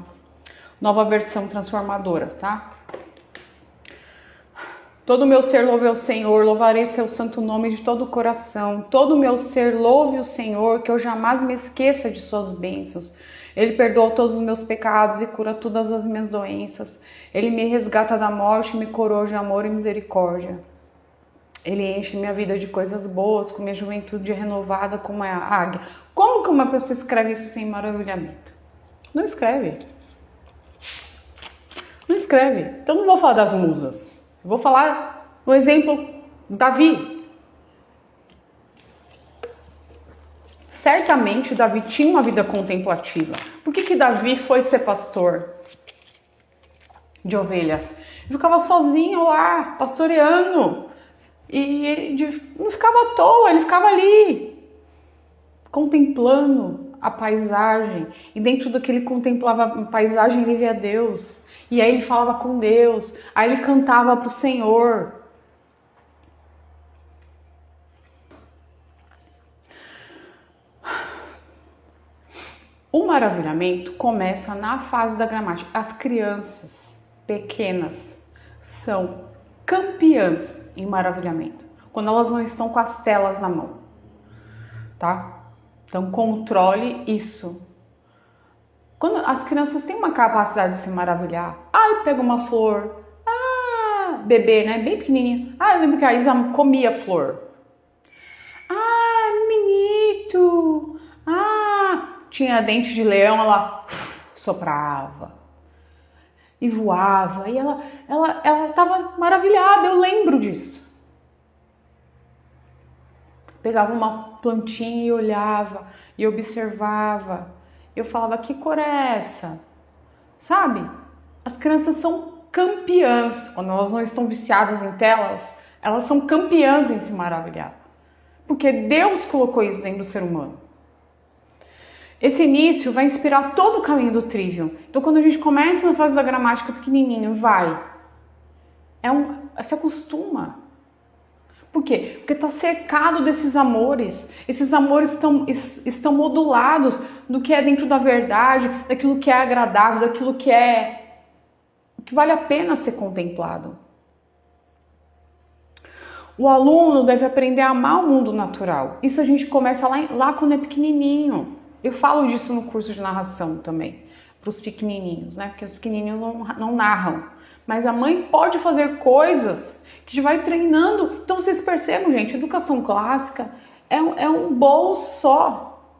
Nova Versão Transformadora, tá? Todo o meu ser louve ao Senhor, louvarei seu santo nome de todo o coração. Todo o meu ser louve o Senhor, que eu jamais me esqueça de suas bênçãos. Ele perdoa todos os meus pecados e cura todas as minhas doenças. Ele me resgata da morte, me coroa de amor e misericórdia. Ele enche minha vida de coisas boas, com minha juventude renovada como é a águia. Como que uma pessoa escreve isso sem maravilhamento? Não escreve. Não escreve. Então não vou falar das musas. Vou falar no exemplo Davi. Certamente Davi tinha uma vida contemplativa. Por que Davi foi ser pastor de ovelhas? Ele ficava sozinho lá, pastoreando. E não ficava à toa, ele ficava ali, contemplando a paisagem. E dentro do que ele contemplava a paisagem, ele via Deus. E aí ele falava com Deus, aí ele cantava para o Senhor. O maravilhamento começa na fase da gramática. As crianças pequenas são campeãs em maravilhamento, quando elas não estão com as telas na mão, tá? Então controle isso. Quando as crianças têm uma capacidade de se maravilhar, pega uma flor, bebê, né, bem pequenininha, eu lembro que a Isa comia flor, bonito, tinha dente de leão, ela soprava e voava, e ela estava maravilhada, eu lembro disso. Pegava uma plantinha e olhava, e observava. Eu falava, que cor é essa? Sabe? As crianças são campeãs. Quando elas não estão viciadas em telas, elas são campeãs em se maravilhar. Porque Deus colocou isso dentro do ser humano. Esse início vai inspirar todo o caminho do Trivium. Então, quando a gente começa na fase da gramática pequenininho, se acostuma. Por quê? Porque está cercado desses amores. Esses amores estão modulados do que é dentro da verdade, daquilo que é agradável, daquilo que vale a pena ser contemplado. O aluno deve aprender a amar o mundo natural. Isso a gente começa lá quando é pequenininho. Eu falo disso no curso de narração também, para os pequenininhos, né? Porque os pequenininhos não narram. Mas a mãe pode fazer coisas que vai treinando. Então vocês percebem, gente, educação clássica é um bolo só.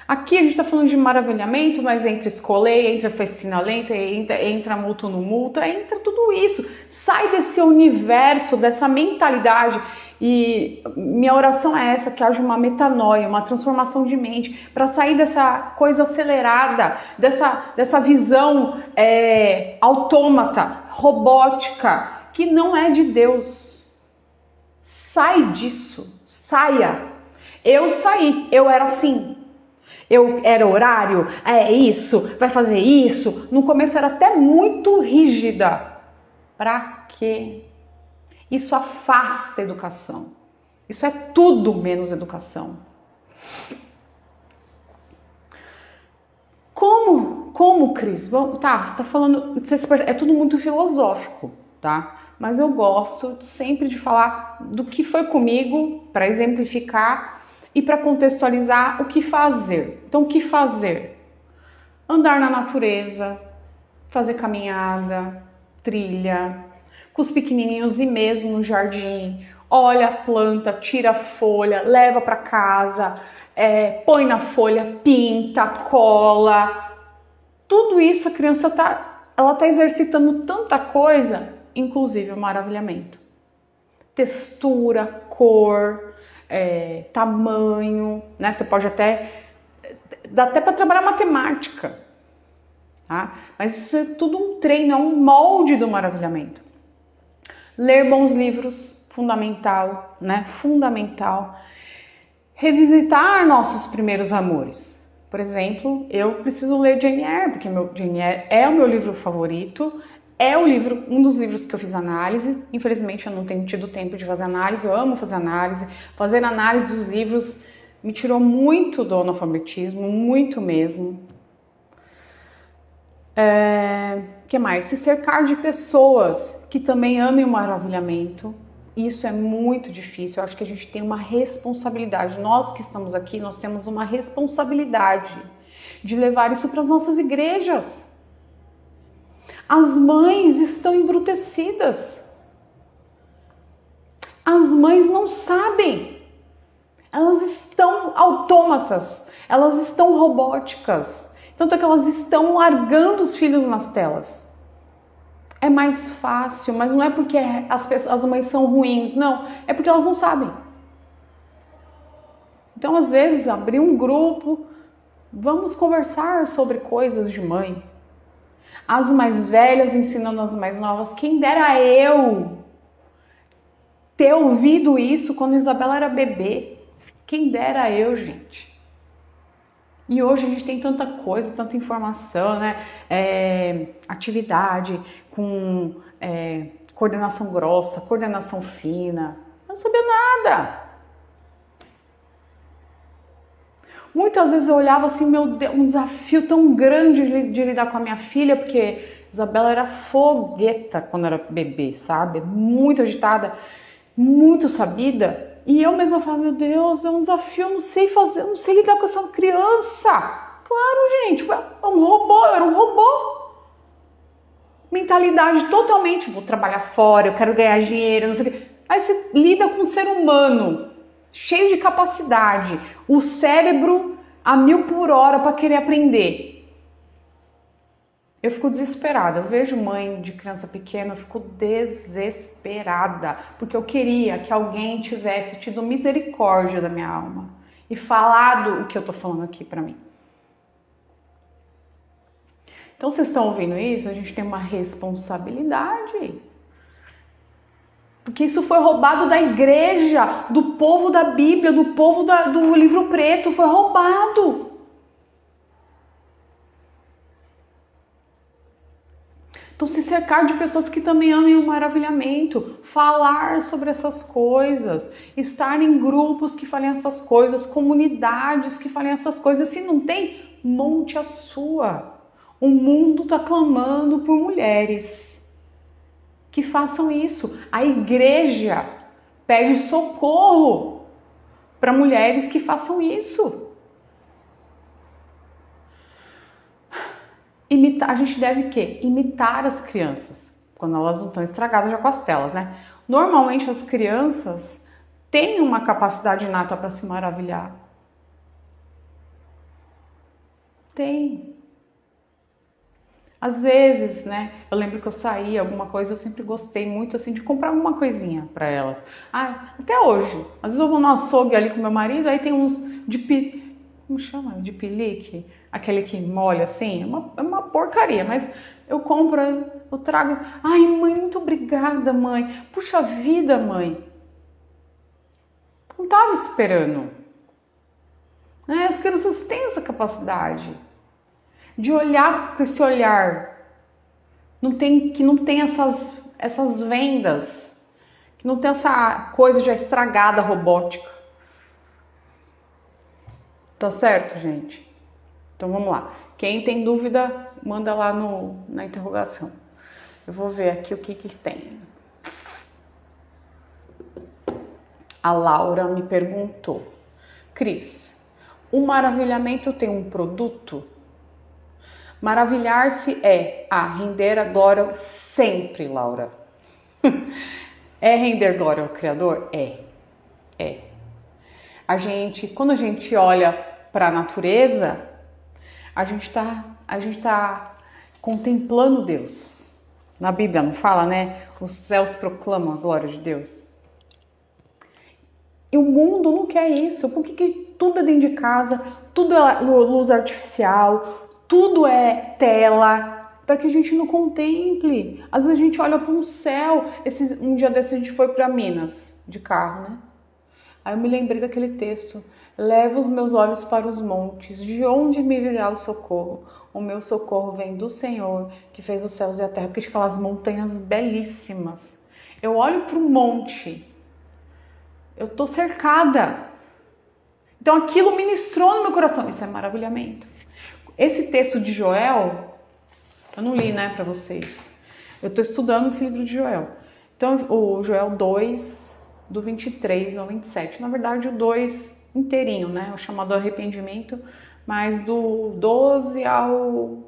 Aqui a gente está falando de maravilhamento, mas entra escolher, entra oficina lenta, entra multo no multo, entra tudo isso. Sai desse universo, dessa mentalidade. E minha oração é essa, que haja uma metanoia, uma transformação de mente, para sair dessa coisa acelerada, dessa visão autômata, robótica, que não é de Deus. Sai disso, saia. Eu saí, eu era assim. Eu era horário, isso, vai fazer isso. No começo era até muito rígida. Pra quê? Isso afasta a educação. Isso é tudo menos educação. Como Cris, tá, você tá falando, é tudo muito filosófico, tá? Mas eu gosto sempre de falar do que foi comigo para exemplificar e para contextualizar o que fazer. Então, o que fazer? Andar na natureza, fazer caminhada, trilha, com os pequenininhos e mesmo no jardim. Olha a planta, tira a folha, leva para casa, põe na folha, pinta, cola. Tudo isso a criança ela tá exercitando tanta coisa, inclusive o maravilhamento. Textura, cor, tamanho, né? Você pode dá até para trabalhar matemática, tá? Mas isso é tudo um treino, é um molde do maravilhamento. Ler bons livros, fundamental, né? Fundamental. Revisitar nossos primeiros amores. Por exemplo, eu preciso ler Jane Eyre, porque Jane Eyre é o meu livro favorito, é um dos livros que eu fiz análise. Infelizmente eu não tenho tido tempo de fazer análise, eu amo fazer análise. Fazer análise dos livros me tirou muito do analfabetismo, muito mesmo. Que mais? Se cercar de pessoas que também amem o maravilhamento. Isso é muito difícil, eu acho que a gente tem uma responsabilidade. Nós que estamos aqui, nós temos uma responsabilidade de levar isso para as nossas igrejas. As mães estão embrutecidas. As mães não sabem. Elas estão autômatas, elas estão robóticas. Tanto é que elas estão largando os filhos nas telas. É mais fácil, mas não é porque as mães são ruins, não. É porque elas não sabem. Então, às vezes, abrir um grupo, vamos conversar sobre coisas de mãe. As mais velhas ensinando as mais novas. Quem dera eu ter ouvido isso quando Isabela era bebê. Quem dera eu, gente. E hoje a gente tem tanta coisa, tanta informação, né? Atividade com coordenação grossa, coordenação fina. Eu não sabia nada. Muitas vezes eu olhava assim, meu Deus, um desafio tão grande de lidar com a minha filha, porque Isabela era fogueta quando era bebê, sabe? Muito agitada, muito sabida. E eu mesma falava, meu Deus, é um desafio, eu não sei fazer, eu não sei lidar com essa criança. Claro, gente, é um robô, eu era um robô. Mentalidade totalmente, vou trabalhar fora, eu quero ganhar dinheiro, não sei o quê. Aí você lida com um ser humano, cheio de capacidade, o cérebro a 1000 por hora para querer aprender. Eu fico desesperada, eu vejo mãe de criança pequena, eu fico desesperada, porque eu queria que alguém tivesse tido misericórdia da minha alma e falado o que eu tô falando aqui pra mim. Então, vocês estão ouvindo isso? A gente tem uma responsabilidade. Porque isso foi roubado da igreja, do povo da Bíblia, do povo do livro preto, foi roubado. Então, se cercar de pessoas que também amem o maravilhamento, falar sobre essas coisas, estar em grupos que falem essas coisas, comunidades que falem essas coisas. Se não tem, monte a sua. O mundo está clamando por mulheres que façam isso. A igreja pede socorro para mulheres que façam isso. A gente deve o quê? Imitar as crianças, quando elas não estão estragadas já com as telas, né? Normalmente as crianças têm uma capacidade inata para se maravilhar. Tem. Às vezes, né? Eu lembro que eu saía, alguma coisa, eu sempre gostei muito assim de comprar alguma coisinha para elas. Até hoje. Às vezes eu vou no açougue ali com meu marido, aí tem uns como chama? De pelique? Aquele que molha assim, é uma porcaria, mas eu compro, eu trago. Ai, mãe, muito obrigada, mãe. Puxa vida, mãe. Não estava esperando. Né? As crianças têm essa capacidade de olhar com esse olhar. Que não tem essas vendas, que não tem essa coisa já estragada robótica. Tá certo, gente? Então vamos lá. Quem tem dúvida, manda lá na interrogação. Eu vou ver aqui o que tem. A Laura me perguntou: Cris, o maravilhamento tem um produto? Maravilhar-se é render a glória sempre, Laura. É render glória ao Criador? É. Quando a gente olha para a natureza, a gente tá contemplando Deus. Na Bíblia não fala, né? Os céus proclamam a glória de Deus. E o mundo não quer isso. Por que tudo é dentro de casa, tudo é luz artificial, tudo é tela, para que a gente não contemple? Às vezes a gente olha para um céu. Um dia desse a gente foi para Minas de carro, né? Aí eu me lembrei daquele texto: leva os meus olhos para os montes, de onde me virá o socorro? O meu socorro vem do Senhor, que fez os céus e a terra. Porque tinha aquelas montanhas belíssimas. Eu olho para o monte, eu tô cercada. Então aquilo ministrou no meu coração. Isso é maravilhamento. Esse texto de Joel, eu não li, né, para vocês. Eu tô estudando esse livro de Joel. Então o Joel 2, do 23 ao 27. Na verdade o 2 inteirinho, né, o chamado arrependimento, mas do 12 ao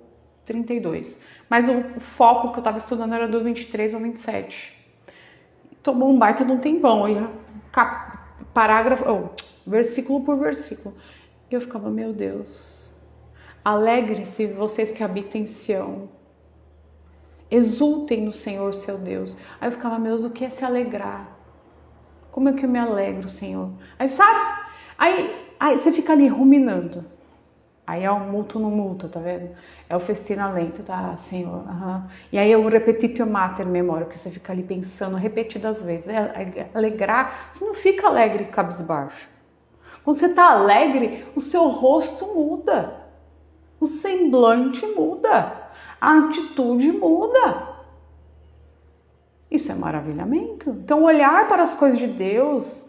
32. Mas o foco que eu tava estudando era do 23 ao 27. Tomou um baita de um tempão. Eu versículo por versículo. E eu ficava: meu Deus, alegre-se vocês que habitam em Sião, exultem no Senhor seu Deus. Aí eu ficava: meu Deus, o que é se alegrar? Como é que eu me alegro, Senhor? Aí, sabe? Aí você fica ali ruminando. Aí é o multo no multo, tá vendo? É o festina lenta, tá, Senhor? E aí é o repetitio mater memória, porque você fica ali pensando repetidas vezes. Alegrar, você não fica alegre cabisbaixo. Quando você tá alegre, o seu rosto muda. O semblante muda. A atitude muda. Isso é maravilhamento. Então, olhar para as coisas de Deus,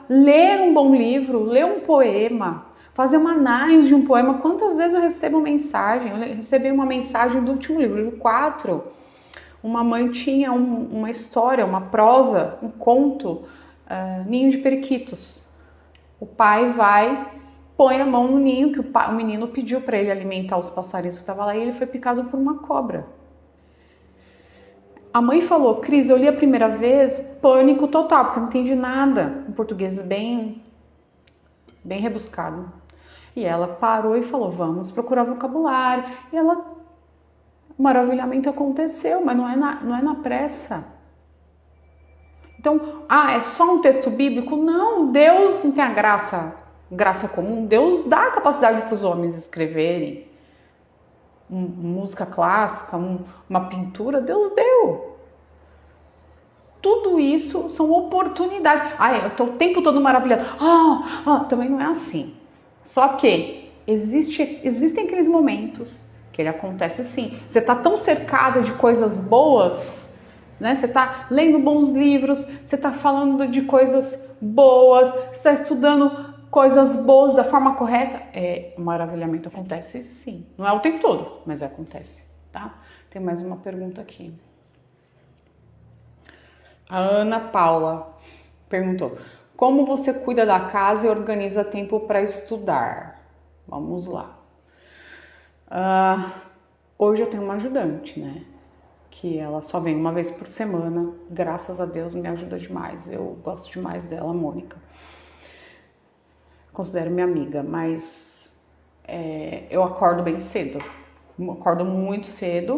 ler um bom livro, ler um poema, fazer uma análise de um poema. Quantas vezes eu recebo mensagem? Eu recebi uma mensagem do último livro, livro 4. Uma mãe tinha uma história, uma prosa, um conto, Ninho de Periquitos. O pai põe a mão no ninho, que o menino pediu para ele alimentar os passarinhos que estavam lá, e ele foi picado por uma cobra. A mãe falou: Cris, eu li a primeira vez, pânico total, porque eu não entendi nada. Um português bem rebuscado. E ela parou e falou: vamos procurar vocabulário. E o maravilhamento aconteceu, mas não é na pressa. Então, é só um texto bíblico? Não, Deus não tem a graça comum. Deus dá a capacidade para os homens escreverem. Música clássica, uma pintura, Deus deu. Tudo isso são oportunidades. Eu tô o tempo todo maravilhado. Também não é assim. Só que existem aqueles momentos que ele acontece sim. Você tá tão cercada de coisas boas, né? Você tá lendo bons livros, você tá falando de coisas boas, você tá estudando coisas boas da forma correta. O maravilhamento acontece sim. Não é o tempo todo, mas acontece, tá? Tem mais uma pergunta aqui. A Ana Paula perguntou: como você cuida da casa e organiza tempo para estudar? Vamos lá. Hoje eu tenho uma ajudante, né? Que ela só vem uma vez por semana. Graças a Deus me ajuda demais. Eu gosto demais dela, Mônica. Considero minha amiga, mas eu acordo bem cedo. Acordo muito cedo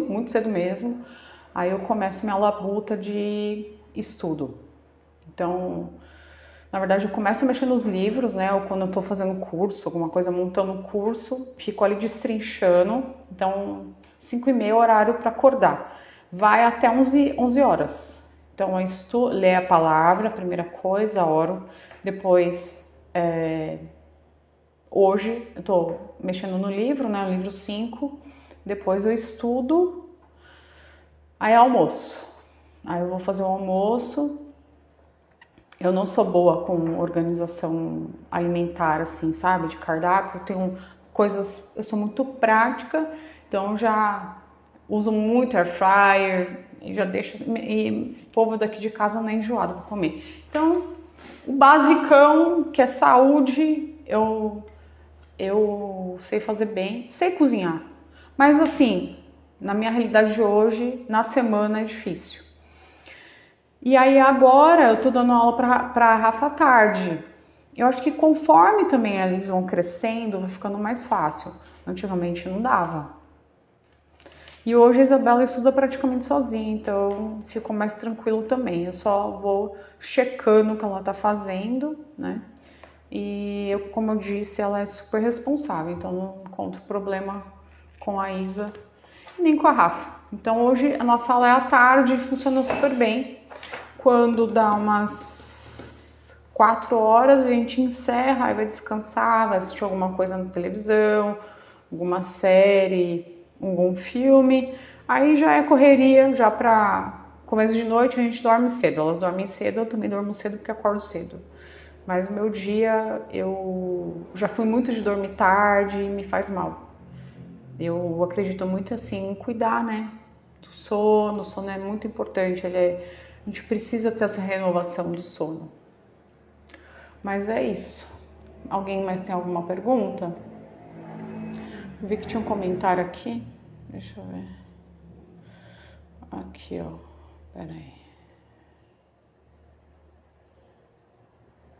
mesmo. Aí eu começo minha labuta de estudo. Então, na verdade, eu começo mexendo nos livros, né? Ou quando eu tô fazendo curso, alguma coisa, montando um curso, fico ali destrinchando. Então, 5h30 é o horário para acordar. Vai até 11 horas. Então, eu leio a palavra, a primeira coisa, oro. Depois, hoje, eu tô mexendo no livro, né? O livro 5. Depois eu estudo. Aí almoço. Aí eu vou fazer o almoço. Eu não sou boa com organização alimentar, assim, sabe? De cardápio. Eu tenho coisas, eu sou muito prática, então já uso muito air fryer e já deixo, e o povo daqui de casa não é enjoado para comer. Então, o basicão, que é saúde, eu sei fazer bem, sei cozinhar. Mas assim, na minha realidade de hoje, na semana é difícil. E aí agora eu tô dando aula pra Rafa à tarde. Eu acho que conforme também eles vão crescendo, vai ficando mais fácil. Antigamente não dava. E hoje a Isabela estuda praticamente sozinha, então ficou mais tranquilo também. Eu só vou checando o que ela tá fazendo, né? E eu, como eu disse, ela é super responsável, então não encontro problema com a Isa nem com a Rafa. Então hoje a nossa aula é à tarde, funciona super bem. Quando dá umas 4 horas, a gente encerra, aí vai descansar, vai assistir alguma coisa na televisão, alguma série, algum filme. Aí já é correria, já pra começo de noite a gente dorme cedo. Elas dormem cedo, eu também dormo cedo porque acordo cedo. Mas o meu dia, eu já fui muito de dormir tarde e me faz mal. Eu acredito muito assim em cuidar, né, do sono. O sono é muito importante, a gente precisa ter essa renovação do sono. Mas é isso. Alguém mais tem alguma pergunta? Eu vi que tinha um comentário aqui. Deixa eu ver. Aqui, ó. Pera aí.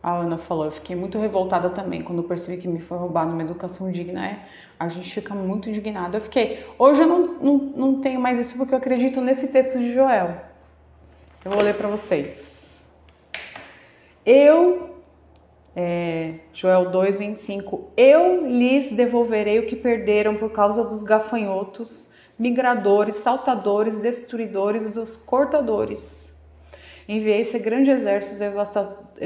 A Ana falou, eu fiquei muito revoltada também quando percebi que me foi roubado uma educação digna. A gente fica muito indignado. Hoje eu não tenho mais isso porque eu acredito nesse texto de Joel. Eu vou ler para vocês. Joel 2:25. Eu lhes devolverei o que perderam por causa dos gafanhotos, migradores, saltadores, destruidores e dos cortadores. Enviei esse grande exército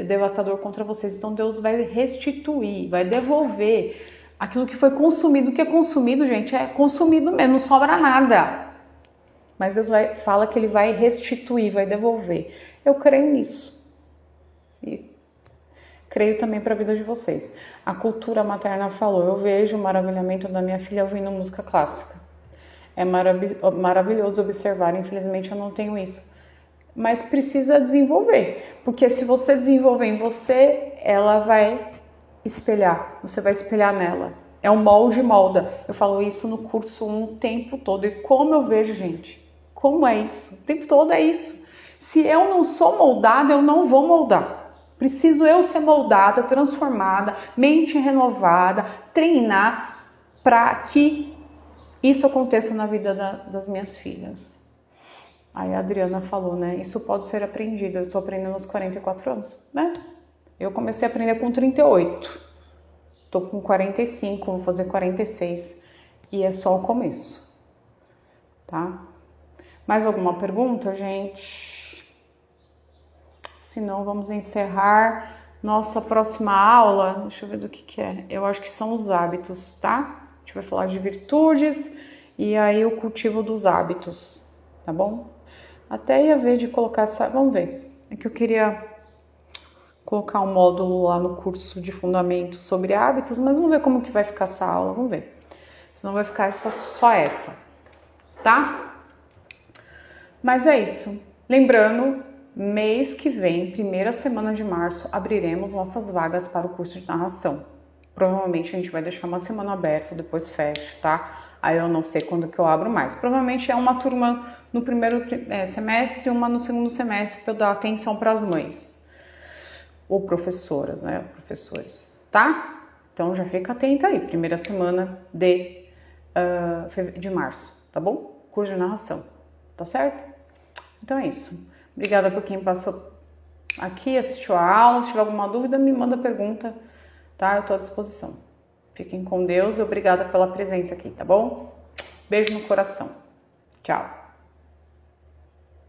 devastador contra vocês. Então Deus vai restituir, vai devolver aquilo que foi consumido. O que é consumido, gente, é consumido mesmo, não sobra nada. Mas Deus fala que Ele vai restituir, vai devolver. Eu creio nisso. E creio também para a vida de vocês. A cultura materna falou, eu vejo o maravilhamento da minha filha ouvindo música clássica. É maravilhoso observar, infelizmente eu não tenho isso. Mas precisa desenvolver, porque se você desenvolver em você, ela vai espelhar, você vai espelhar nela. É um molde e molda. Eu falo isso no curso 1 o tempo todo. E como eu vejo, gente, como é isso? O tempo todo é isso. Se eu não sou moldada, eu não vou moldar. Preciso eu ser moldada, transformada, mente renovada, treinar para que isso aconteça na vida das minhas filhas. Aí a Adriana falou, né? Isso pode ser aprendido. Eu estou aprendendo aos 44 anos, né? Eu comecei a aprender com 38. Tô com 45, vou fazer 46. E é só o começo, tá? Mais alguma pergunta, gente? Se não, vamos encerrar nossa próxima aula. Deixa eu ver do que é. Eu acho que são os hábitos, tá? A gente vai falar de virtudes e aí o cultivo dos hábitos, tá bom? Até ia ver de colocar essa... Vamos ver. É que eu queria colocar um módulo lá no curso de fundamentos sobre hábitos, mas vamos ver como que vai ficar essa aula, vamos ver. Senão vai ficar só essa, tá? Mas é isso. Lembrando, mês que vem, primeira semana de março, abriremos nossas vagas para o curso de narração. Provavelmente a gente vai deixar uma semana aberta, depois fecha, tá? Aí eu não sei quando que eu abro mais. Provavelmente é uma turma no primeiro semestre e uma no segundo semestre para eu dar atenção para as mães. Ou professoras, né? Professores, tá? Então já fica atenta aí. Primeira semana de março, tá bom? Curso de narração, tá certo? Então é isso. Obrigada por quem passou aqui, assistiu a aula. Se tiver alguma dúvida, me manda pergunta, tá? Eu tô à disposição. Fiquem com Deus e obrigada pela presença aqui, tá bom? Beijo no coração. Tchau.